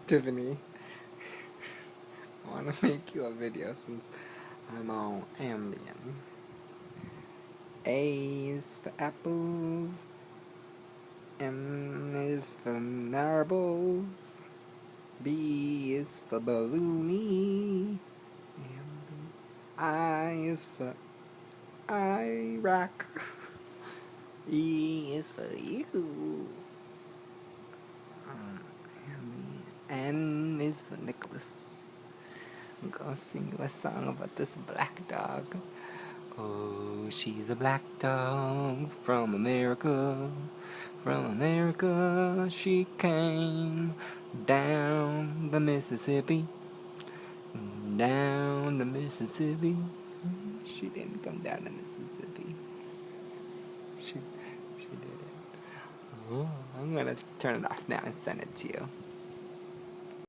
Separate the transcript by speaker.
Speaker 1: Tiffany, I want to make you a video since I'm on Ambien. A is for apples, M is for marbles, B is for balloony, I is for Iraq, E is for you, N is for Nicholas. I'm gonna sing you a song about this black dog. Oh, she's a black dog from America. From America she came down the Mississippi. Down the Mississippi. She didn't come down the Mississippi. She did it. Oh, I'm gonna turn it off now and send it to you.